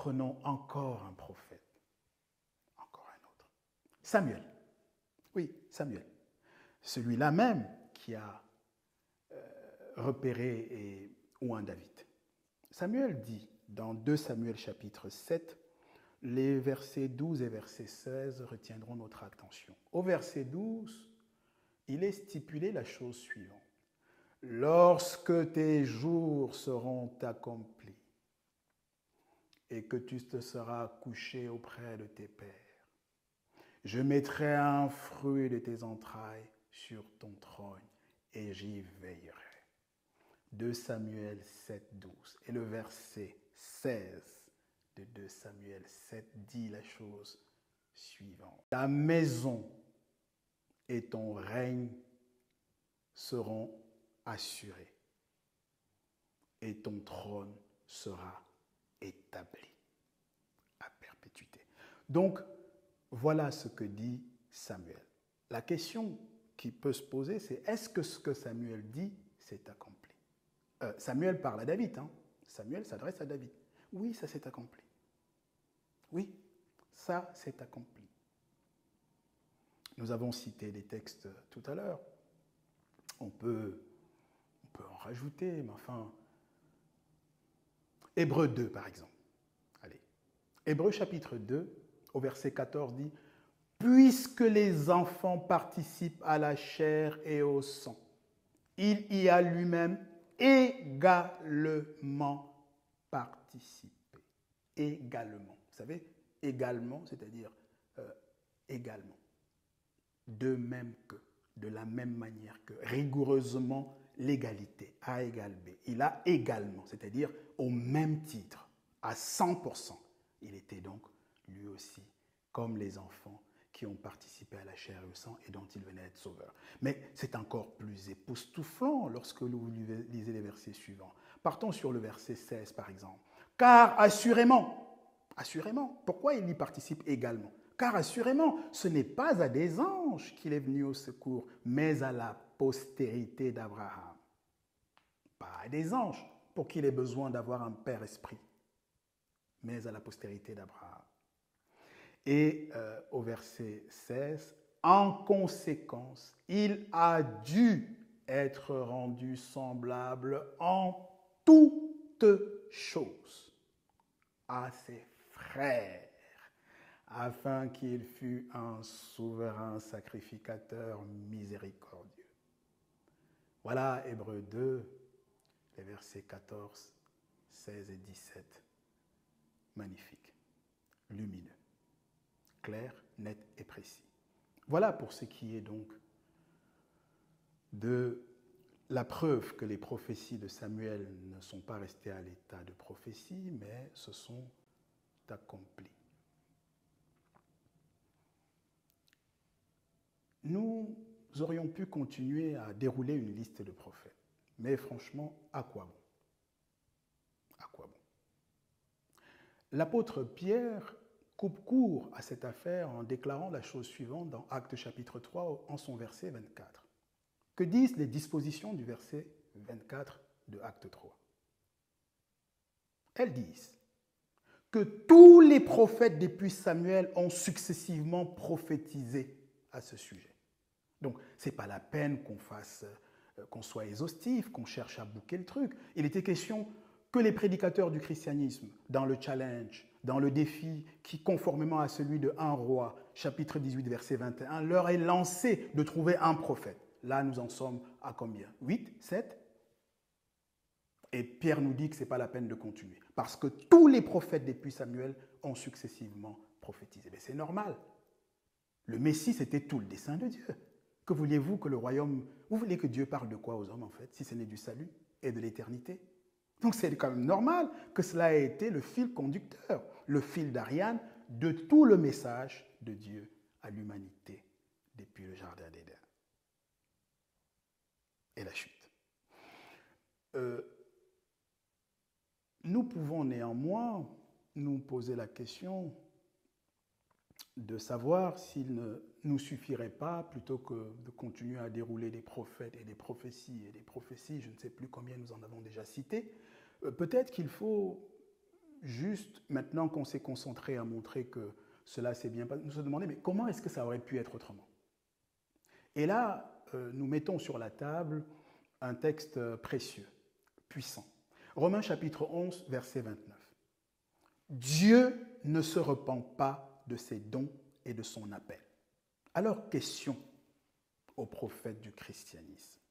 Prenons encore un prophète, encore un autre. Samuel. Oui, Samuel. Celui-là même qui a repéré ou un David. Samuel dit dans 2 Samuel chapitre 7, les versets 12 et verset 16 retiendront notre attention. Au verset 12, il est stipulé la chose suivante. Lorsque tes jours seront accomplis et que tu te seras couché auprès de tes pères, je mettrai un fruit de tes entrailles sur ton trône et j'y veillerai. 2 Samuel 7, 12. Et le verset 16 de 2 Samuel 7 dit la chose suivante. Ta maison et ton règne seront assurés et ton trône sera établi à perpétuité. Donc, voilà ce que dit Samuel. La question qui peut se poser, c'est est-ce que ce que Samuel dit s'est accompli? Samuel parle à David. Samuel s'adresse à David. Oui, ça s'est accompli. Oui, ça s'est accompli. Nous avons cité des textes tout à l'heure. On peut en rajouter, mais enfin... Hébreux 2, par exemple. Allez. Hébreux chapitre 2, au verset 14, dit « Puisque les enfants participent à la chair et au sang, il y a lui-même également participé. » Également. Vous savez, également, c'est-à-dire également. De même que, de la même manière que, rigoureusement, l'égalité, A égale B. Il a également, c'est-à-dire au même titre, à 100%. Il était donc, lui aussi, comme les enfants qui ont participé à la chair et au sang et dont il venait être sauveur. Mais c'est encore plus époustouflant lorsque vous lisez les versets suivants. Partons sur le verset 16, par exemple. « Car assurément, pourquoi il y participe également ? Car assurément, ce n'est pas à des anges qu'il est venu au secours, mais à la postérité d'Abraham. » Pas à des anges, pour qu'il ait besoin d'avoir un Père Esprit, mais à la postérité d'Abraham. Et au verset 16, « En conséquence, il a dû être rendu semblable en toutes choses à ses frères, afin qu'il fût un souverain sacrificateur miséricordieux. » Voilà Hébreux 2, les versets 14, 16 et 17. Magnifique, lumineux, clair, net et précis. Voilà pour ce qui est donc de la preuve que les prophéties de Samuel ne sont pas restées à l'état de prophétie, mais se sont accomplies. Nous aurions pu continuer à dérouler une liste de prophètes, mais franchement, à quoi bon? À quoi bon? L'apôtre Pierre coupe court à cette affaire en déclarant la chose suivante dans Actes chapitre 3 en son verset 24. Que disent les dispositions du verset 24 de Actes 3? Elles disent que tous les prophètes depuis Samuel ont successivement prophétisé à ce sujet. Donc, ce n'est pas la peine qu'on soit exhaustif, qu'on cherche à bouquer le truc. Il était question que les prédicateurs du christianisme, dans le challenge, dans le défi qui, conformément à celui de 1 Roi, chapitre 18, verset 21, leur est lancé de trouver un prophète. Là, nous en sommes à combien? 8, 7? Et Pierre nous dit que ce n'est pas la peine de continuer, parce que tous les prophètes depuis Samuel ont successivement prophétisé. Mais c'est normal. Le Messie, c'était tout le dessein de Dieu. Que vouliez-vous que le royaume... Vous voulez que Dieu parle de quoi aux hommes, en fait, si ce n'est du salut et de l'éternité? Donc c'est quand même normal que cela ait été le fil conducteur, le fil d'Ariane de tout le message de Dieu à l'humanité depuis le Jardin d'Éden. Et la chute. Nous pouvons néanmoins nous poser la question de savoir s'il ne nous suffirait pas, plutôt que de continuer à dérouler des prophètes et des prophéties, je ne sais plus combien nous en avons déjà cité, peut-être qu'il faut juste maintenant qu'on s'est concentré à montrer que cela s'est bien passé, nous se demander, mais comment est-ce que ça aurait pu être autrement? Et là, nous mettons sur la table un texte précieux, puissant. Romains chapitre 11, verset 29. Dieu ne se repent pas de ses dons et de son appel. Alors, question aux prophètes du christianisme.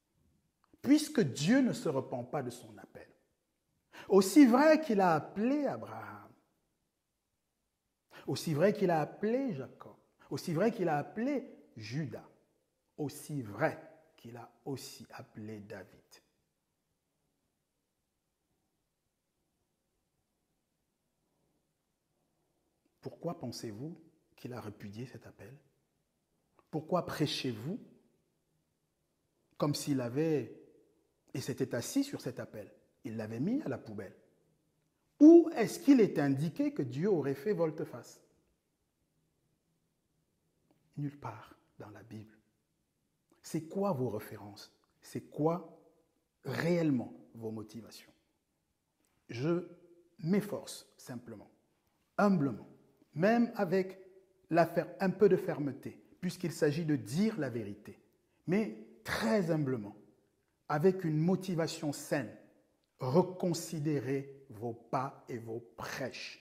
Puisque Dieu ne se repent pas de son appel, aussi vrai qu'il a appelé Abraham, aussi vrai qu'il a appelé Jacob, aussi vrai qu'il a appelé Judas, aussi vrai qu'il a aussi appelé David. Pourquoi pensez-vous qu'il a répudié cet appel? Pourquoi prêchez-vous comme s'il avait et s'était assis sur cet appel? Il l'avait mis à la poubelle. Où est-ce qu'il est indiqué que Dieu aurait fait volte-face? Nulle part dans la Bible. C'est quoi vos références? C'est quoi réellement vos motivations? Je m'efforce simplement, humblement, même avec un peu de fermeté, puisqu'il s'agit de dire la vérité, mais très humblement, avec une motivation saine, reconsidérez vos pas et vos prêches.